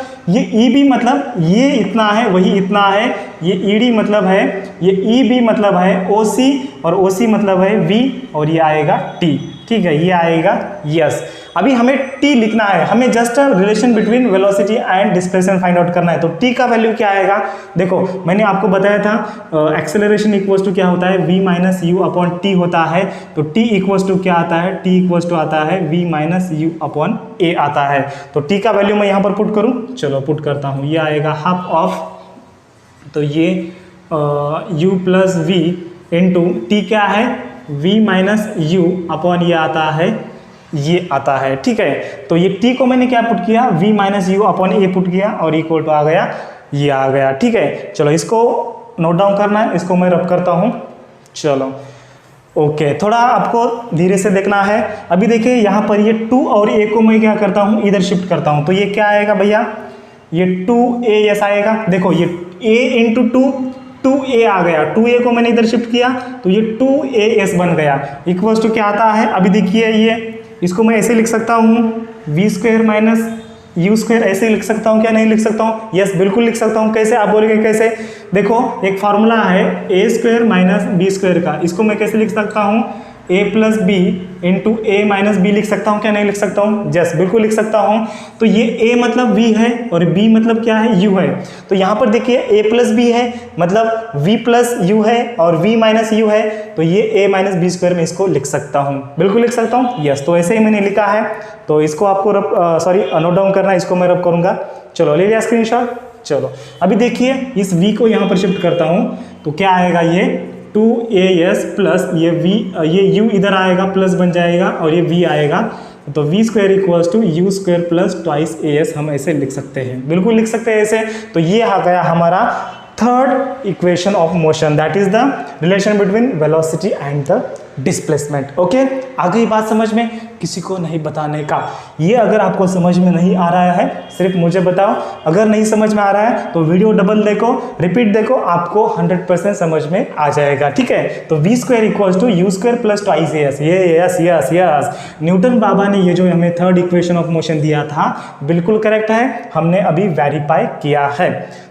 ये इतना है, वही इतना है। ये ED मतलब है, ये EB मतलब है OC, और OC मतलब है V, और ये आएगा T। ठीक है, ये आएगा यस। अभी हमें t लिखना है, हमें just relation between velocity and displacement find out करना है। तो t का वैल्यू क्या आएगा, देखो मैंने आपको बताया था एक्सेलरेशन इक्वल्स टू क्या होता है, v minus you upon T होता है। तो t इक्वल्स टू क्या आता है, t इक्वल्स टू आता है v माइनस यू अपॉन ए आता है। तो t का वैल्यू मैं यहाँ पर पुट करूँ, चलो पुट करता हूँ, ये आएगा हाफ ऑफ, तो ये u plus v into t क्या है, v माइनस यू अपॉन ये आता है, ये आता है, ठीक है। तो ये t को मैंने क्या पुट किया, v minus you upon A put किया और इक्वल टू आ गया, ये आ गया, ठीक है। चलो इसको नोट डाउन करना है, इसको मैं रब करता हूँ, चलो ओके। थोड़ा आपको धीरे से देखना है। अभी देखिए यहाँ पर ये 2 और a को मैं क्या करता हूँ, इधर शिफ्ट करता हूँ। तो ये क्या आएगा भैया, ये 2as आएगा। देखो ये a इंटू 2a आ गया, 2a को मैंने इधर शिफ्ट किया तो ये 2as बन गया, इक्वल्स टू क्या आता है। अभी देखिए ये, इसको मैं ऐसे लिख सकता हूँ, v square minus u square, ऐसे लिख सकता हूँ क्या, नहीं लिख सकता हूँ, यस बिल्कुल लिख सकता हूँ। कैसे, आप बोलेंगे कैसे, देखो एक फार्मूला है a square minus b square का, इसको मैं कैसे लिख सकता हूँ, a plus b into a minus b लिख सकता हूँ क्या, नहीं लिख सकता हूँ, यस बिल्कुल लिख सकता हूँ। तो ये a मतलब v है और b मतलब क्या है, u है। तो यहाँ पर देखिए a प्लस बी है मतलब v प्लस u है और v माइनस u है, तो ये a माइनस बी स्क्वायर में इसको लिख सकता हूँ, बिल्कुल लिख सकता हूँ, यस। तो ऐसे ही मैंने लिखा है, तो इसको आपको नोट डाउन करना है, इसको मैं रब करूँगा। चलो ले लिया स्क्रीनशॉट। चलो अभी देखिए इस v को यहाँ पर शिफ्ट करता हूँ, तो क्या आएगा, ये 2as प्लस ये v, ये u इधर आएगा प्लस बन जाएगा और ये v आएगा, तो v square equals to u square plus twice as, हम ऐसे लिख सकते हैं, बिल्कुल लिख सकते हैं ऐसे। तो ये आ गया हमारा third equation of motion, that is the relation between velocity and the displacement. Okay, आ गई बात समझ में, किसी को नहीं बताने का। ये अगर आपको समझ में नहीं आ रहा है सिर्फ मुझे बताओ, अगर नहीं समझ में आ रहा है तो वीडियो डबल देखो, रिपीट देखो, आपको 100% समझ में आ जाएगा, ठीक है। तो v square equals to u square plus twice s, ये यस यस यस, न्यूटन बाबा ने ये जो हमें थर्ड इक्वेशन ऑफ मोशन दिया था बिल्कुल करेक्ट है, हमने अभी वेरीफाई किया है।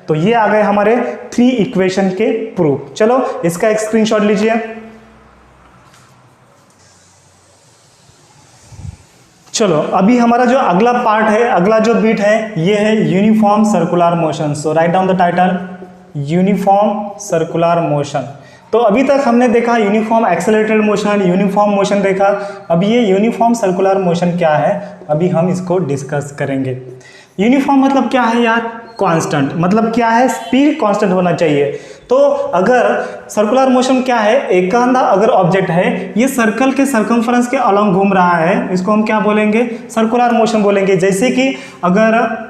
तो ये आ गए हमारे 3 इक्वेशन के प्रूफ। चलो इसका एक स्क्रीनशॉट लीजिए। चलो अभी हमारा जो अगला पार्ट है, अगला जो बीट है, ये है uniform circular motion. So write down the title, uniform circular motion. तो अभी तक हमने देखा uniform accelerated motion, uniform motion देखा, अभी ये यूनिफॉर्म सर्कुलर मोशन क्या है, अभी हम इसको डिस्कस करेंगे। यूनिफॉर्म मतलब क्या है यार, कांस्टेंट, मतलब क्या है, स्पीड कांस्टेंट होना चाहिए। तो अगर सर्कुलर मोशन क्या है, एकांधा अगर ऑब्जेक्ट है, ये सर्कल के सर्कमफ्रेंस के अलोंग घूम रहा है, इसको हम क्या बोलेंगे, सर्कुलर मोशन बोलेंगे। जैसे कि अगर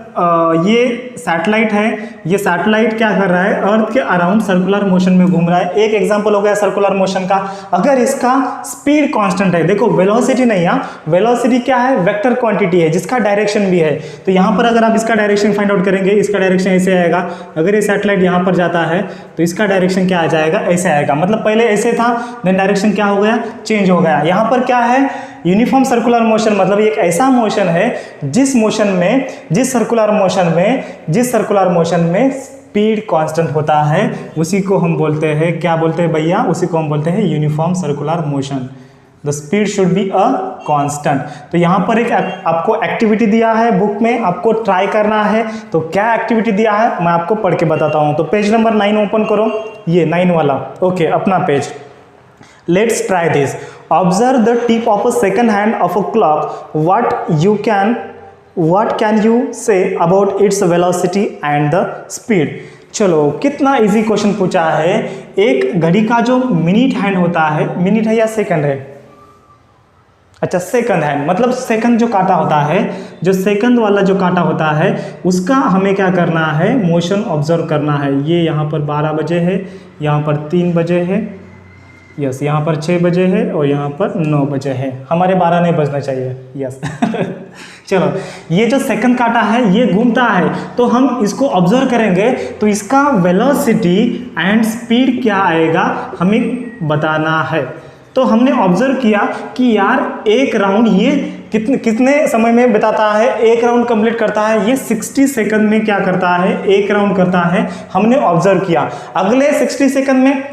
ये सैटेलाइट है, ये सैटेलाइट क्या कर रहा है, अर्थ के अराउंड सर्कुलर मोशन में घूम रहा है, एक एग्जांपल हो गया सर्कुलर मोशन का। अगर इसका स्पीड कांस्टेंट है, देखो वेलोसिटी नहीं है, वेलोसिटी क्या है, वेक्टर क्वांटिटी है जिसका डायरेक्शन भी है। तो यहाँ पर अगर आप इसका डायरेक्शन फाइंड आउट करेंगे, इसका डायरेक्शन ऐसे आएगा, अगर ये सैटेलाइट यहाँ पर जाता है तो इसका डायरेक्शन क्या आ जाएगा, ऐसे आएगा, मतलब पहले ऐसे था देन डायरेक्शन क्या हो गया, चेंज हो गया। यहाँ पर क्या है, यूनिफॉर्म सर्कुलर मोशन मतलब एक ऐसा मोशन है जिस सर्कुलर मोशन में स्पीड कांस्टेंट होता है, उसी को हम बोलते हैं, क्या बोलते हैं भैया, उसी को हम बोलते हैं uniform circular motion. The speed should be a constant. तो यहाँ पर एक आपको एक्टिविटी दिया है बुक में, आपको ट्राई करना है। तो क्या एक्टिविटी दिया है मैं आपको पढ़ के बताता हूँ। तो पेज नंबर 9 ओपन करो, ये 9 वाला, ओके अपना page. Let's try this. Observe the tip of a second hand of a clock. What can you say about its velocity and the speed? चलो कितना इजी क्वेश्चन पूछा है। एक घड़ी का जो मिनट हैंड होता है, मिनट है या सेकंड है, अच्छा सेकंड हैंड, मतलब सेकंड जो काटा होता है, जो सेकंड वाला जो काटा होता है उसका हमें क्या करना है, मोशन ऑब्जर्व करना है। ये यहाँ पर 12 बजे है, यहाँ पर 3 बजे है, यस यहाँ पर 6 बजे है और यहाँ पर 9 बजे है, हमारे 12 नहीं बजना चाहिए, यस चलो ये जो सेकंड काटा है ये घूमता है, तो हम इसको ऑब्जर्व करेंगे तो इसका वेलोसिटी एंड स्पीड क्या आएगा हमें बताना है। तो हमने ऑब्जर्व किया कि यार एक राउंड ये कितने समय में बिताता है, एक राउंड कंप्लीट करता है, ये 60 सेकंड में क्या करता है, एक राउंड करता है, हमने ऑब्जर्व किया। अगले 60 सेकंड में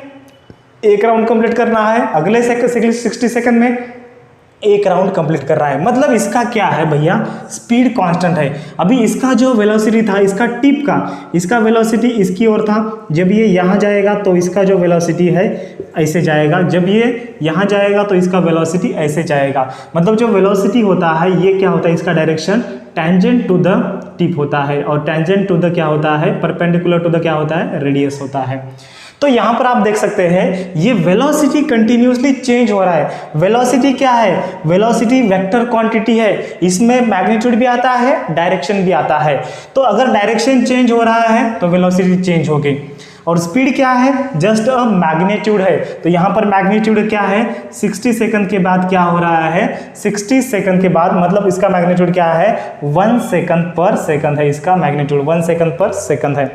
एक राउंड कंप्लीट करना है, अगले 60 सेकंड में एक राउंड कंप्लीट कर रहा है। मतलब इसका क्या है भैया, स्पीड कांस्टेंट है। अभी इसका जो वेलोसिटी था, इसका टिप का, इसका वेलोसिटी इसकी ओर था। जब ये यहाँ जाएगा तो इसका जो वेलोसिटी है ऐसे जाएगा, जब ये यहाँ जाएगा तो इसका वेलोसिटी ऐसे जाएगा। मतलब जो वेलोसिटी होता है ये क्या होता है, इसका direction tangent to the tip होता है, और टेंजेंट टू द क्या होता है, परपेंडिकुलर टू द क्या होता है, रेडियस होता है। तो यहां पर आप देख सकते हैं ये वेलोसिटी कंटिन्यूसली चेंज हो रहा है। वेलोसिटी क्या है, वेलोसिटी वेक्टर क्वांटिटी है, इसमें मैग्नीट्यूड भी आता है, डायरेक्शन भी आता है। तो अगर डायरेक्शन चेंज हो रहा है तो वेलोसिटी चेंज होगी। और स्पीड क्या है, जस्ट अ मैग्नीट्यूड है। तो यहाँ पर मैग्नीट्यूड क्या है, 60 सेकंड के बाद क्या हो रहा है, 60 सेकंड के बाद, मतलब इसका मैग्नीट्यूड क्या है, 1 सेकंड पर सेकंड है। इसका मैग्नीट्यूड 1 सेकंड पर सेकंड है।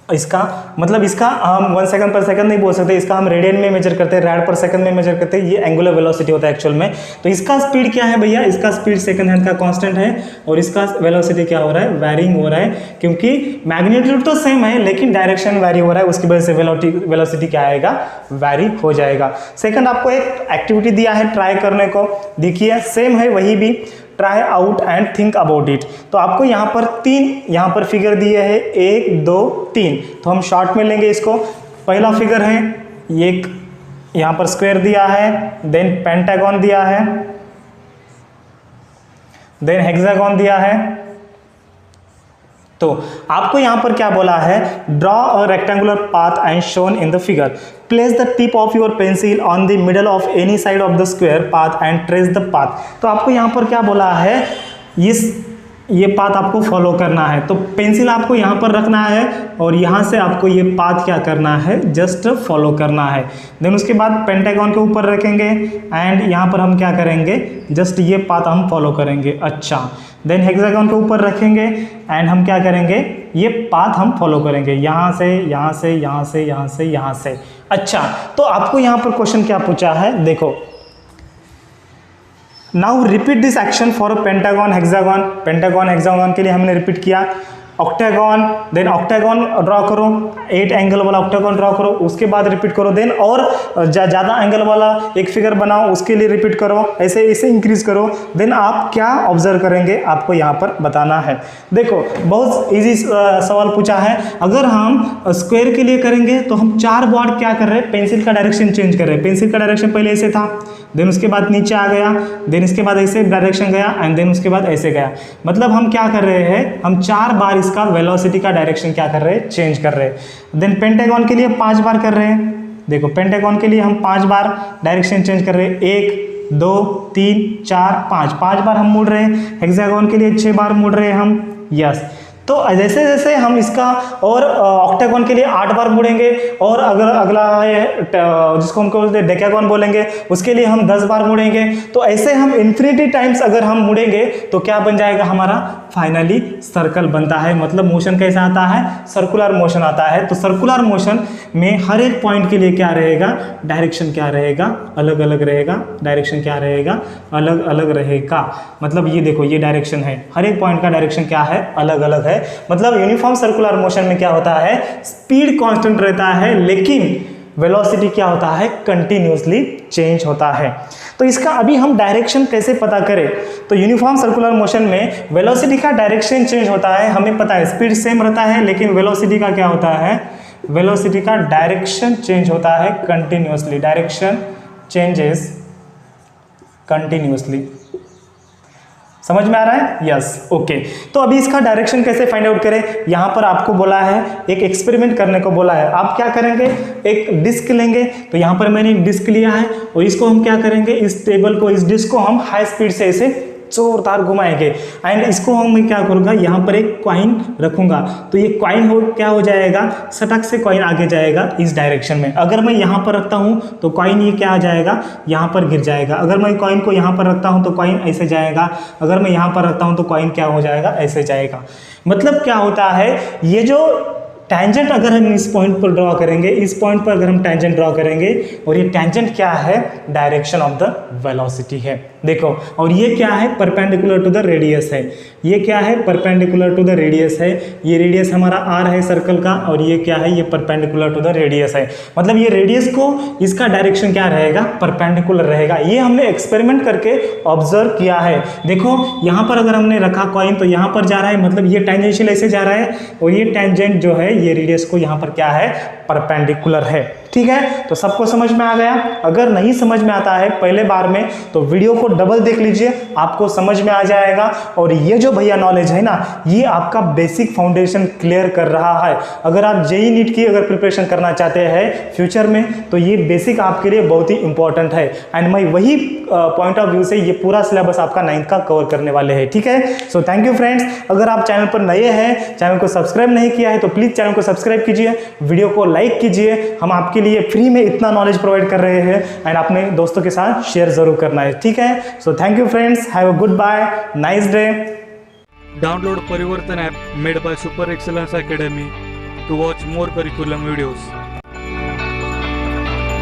इसका मतलब इसका हम 1 सेकंड पर सेकंड नहीं बोल सकते, इसका हम रेडियन में मेजर करते हैं, रैड पर सेकंड में मेजर करते हैं। ये एंगुलर वेलोसिटी होता है एक्चुअल में। तो इसका स्पीड क्या है भैया, इसका स्पीड सेकंड हैंड का कांस्टेंट है, और इसका वेलोसिटी क्या हो रहा है, वेरिंग हो रहा है, क्योंकि मैग्नीट्यूड तो सेम है लेकिन डायरेक्शन वेरी हो रहा है, उसकी वजह से वेलोसिटी क्या आएगा, वेरी हो जाएगा। सेकंड आपको एक एक्टिविटी दिया है ट्राई करने को, देखिए सेम है वही भी, try out and think about it. तो आपको यहाँ पर 3 यहाँ पर फिगर दिए हैं, 1 2 3। तो हम शॉर्ट में लेंगे इसको। पहला फिगर है एक, यहाँ पर स्क्वायर दिया है, देन पेंटागन दिया है, देन हेक्सागन दिया है। तो आपको यहां पर क्या बोला है, draw a rectangular path and shown in the figure, place the tip of your pencil on the middle of any side of the square path and trace the path. तो आपको यहां पर क्या बोला है, ये पाथ आपको फॉलो करना है। तो पेंसिल आपको यहाँ पर रखना है और यहाँ से आपको ये पाथ क्या करना है, जस्ट फॉलो करना है। देन उसके बाद पेंटागन के ऊपर रखेंगे एंड यहाँ पर हम क्या करेंगे, जस्ट ये पाथ हम फॉलो करेंगे। अच्छा, देन हेक्सागन के ऊपर रखेंगे एंड हम क्या करेंगे, ये पाथ हम फॉलो करेंगे, यहाँ से यहाँ से यहाँ से यहाँ से यहाँ से। अच्छा, तो आपको यहाँ पर क्वेश्चन क्या पूछा है, देखो, now repeat this action for a pentagon hexagon. Pentagon hexagon के लिए हमने रिपीट किया। ऑक्टागन, देन ऑक्टागन ड्रॉ करो, 8 एंगल वाला ऑक्टागन ड्रॉ करो, उसके बाद रिपीट करो। देन और ज़्यादा एंगल वाला एक फिगर बनाओ, उसके लिए रिपीट करो, ऐसे ऐसे इंक्रीज करो। देन आप क्या ऑब्जर्व करेंगे, आपको यहाँ पर बताना है। देखो, बहुत इजी सवाल पूछा है। अगर हम स्क्वायर के लिए करेंगे तो हम 4 बार क्या कर रहे हैं, पेंसिल का डायरेक्शन चेंज कर रहे हैं। पेंसिल का डायरेक्शन पहले ऐसे था, देन उसके बाद नीचे आ गया, देन इसके बाद ऐसे डायरेक्शन गया एंड देन उसके बाद ऐसे गया। मतलब हम क्या कर रहे हैं, हम 4 बार इसका वेलोसिटी का डायरेक्शन क्या कर रहे हैं, चेंज कर रहे हैं। देन पेंटागन के लिए 5 बार कर रहे हैं। देखो, पेंटागन के लिए हम 5 बार डायरेक्शन चेंज कर रहे हैं, 1 2 3 4 5 बार हम मुड़ रहे हैं। हेक्सागन के लिए 6 बार मुड़ रहे हैं हम। यस, तो जैसे जैसे हम इसका, और ऑक्टागन के लिए 8 बार मुड़ेंगे, और अगर अगला है जिसको हम बोलते हैं डेकागन बोलेंगे, उसके लिए हम 10 बार मुड़ेंगे। तो ऐसे हम इन्फिनिटी टाइम्स अगर हम मुड़ेंगे तो क्या बन जाएगा, हमारा फाइनली सर्कल बनता है। मतलब मोशन कैसा आता है, सर्कुलर मोशन आता है। तो सर्कुलर मोशन में हर एक पॉइंट के लिए क्या रहेगा, डायरेक्शन क्या रहेगा, अलग अलग रहेगा। डायरेक्शन क्या रहेगा, अलग अलग रहेगा। मतलब ये देखो, ये डायरेक्शन है, हर एक पॉइंट का डायरेक्शन क्या है, अलग अलग है। मतलब यूनिफॉर्म सर्कुलर मोशन में क्या होता है, स्पीड कांस्टेंट रहता है, लेकिन वेलोसिटी क्या होता है, कंटिन्यूसली चेंज होता है। तो इसका अभी हम डायरेक्शन कैसे पता करें, तो यूनिफॉर्म सर्कुलर मोशन में वेलोसिटी का डायरेक्शन चेंज होता है। हमें पता है स्पीड सेम रहता है, लेकिन वेलोसिटी का क्या होता है, वेलोसिटी का डायरेक्शन चेंज होता है कंटिन्यूसली। Direction changes continuously. समझ में आ रहा है, यस, ओके। तो अभी इसका डायरेक्शन कैसे फाइंड आउट करें, यहाँ पर आपको बोला है एक एक्सपेरिमेंट करने को बोला है। आप क्या करेंगे, एक डिस्क लेंगे। तो यहाँ पर मैंने एक डिस्क लिया है और इसको हम क्या करेंगे, इस टेबल को, इस डिस्क को हम हाई स्पीड से ऐसे जोरदार घुमाएंगे एंड इसको हम क्या करूँगा, यहाँ पर एक कॉइन रखूँगा। तो ये कॉइन क्या हो जाएगा, सटक से कॉइन आगे जाएगा इस डायरेक्शन में। अगर मैं यहाँ पर रखता हूँ तो कॉइन ये क्या आ जाएगा, यहाँ पर गिर जाएगा। अगर मैं कॉइन को यहाँ पर रखता हूँ तो कॉइन ऐसे जाएगा। अगर मैं यहाँ पर रखता हूँ तो कॉइन क्या हो जाएगा, ऐसे जाएगा। मतलब क्या होता है, ये जो टेंजेंट अगर हम इस पॉइंट पर ड्रॉ करेंगे, इस पॉइंट पर अगर हम टेंजेंट ड्रॉ करेंगे, और ये टेंजेंट क्या है, डायरेक्शन ऑफ द वेलोसिटी है। देखो, और ये क्या है, परपेंडिकुलर टू द रेडियस है। ये क्या है, परपेंडिकुलर टू द रेडियस है। ये रेडियस हमारा आर है सर्कल का, और ये क्या है, ये परपेंडिकुलर टू द रेडियस है। मतलब ये रेडियस को, इसका डायरेक्शन क्या रहेगा, परपेंडिकुलर रहेगा। ये हमने एक्सपेरिमेंट करके ऑब्जर्व किया है। देखो यहाँ पर अगर हमने रखा कॉइन तो यहाँ पर जा रहा है, मतलब ये टेंजेंशियल ऐसे जा रहा है, और ये टेंजेंट जो है ये रेडियस को यहाँ पर क्या है, परपेंडिकुलर है। ठीक है, तो सबको समझ में आ गया। अगर नहीं समझ में आता है पहले बार में तो वीडियो को डबल देख लीजिए, आपको समझ में आ जाएगा। और ये जो भैया नॉलेज है ना, ये आपका बेसिक फाउंडेशन क्लियर कर रहा है। अगर आप जेईई नीट की अगर प्रिपरेशन करना चाहते हैं फ्यूचर में, तो ये बेसिक आपके लिए बहुत ही इंपॉर्टेंट है। एंड मैं वही पॉइंट ऑफ व्यू से ये पूरा सिलेबस आपका 9th का कवर करने वाले हैं। ठीक है, सो थैंक यू फ्रेंड्स। अगर आप चैनल पर नए हैं, चैनल को सब्सक्राइब नहीं किया है, तो प्लीज़ चैनल को सब्सक्राइब कीजिए, वीडियो को लाइक कीजिए। हम आपके लिए फ्री में इतना नॉलेज प्रोवाइड कर रहे हैं, एंड अपने दोस्तों के साथ शेयर जरूर करना है। ठीक है, so thank you friends, have a good bye, nice day. Download Parivartan app made by Super Excellence Academy to watch more curriculum videos.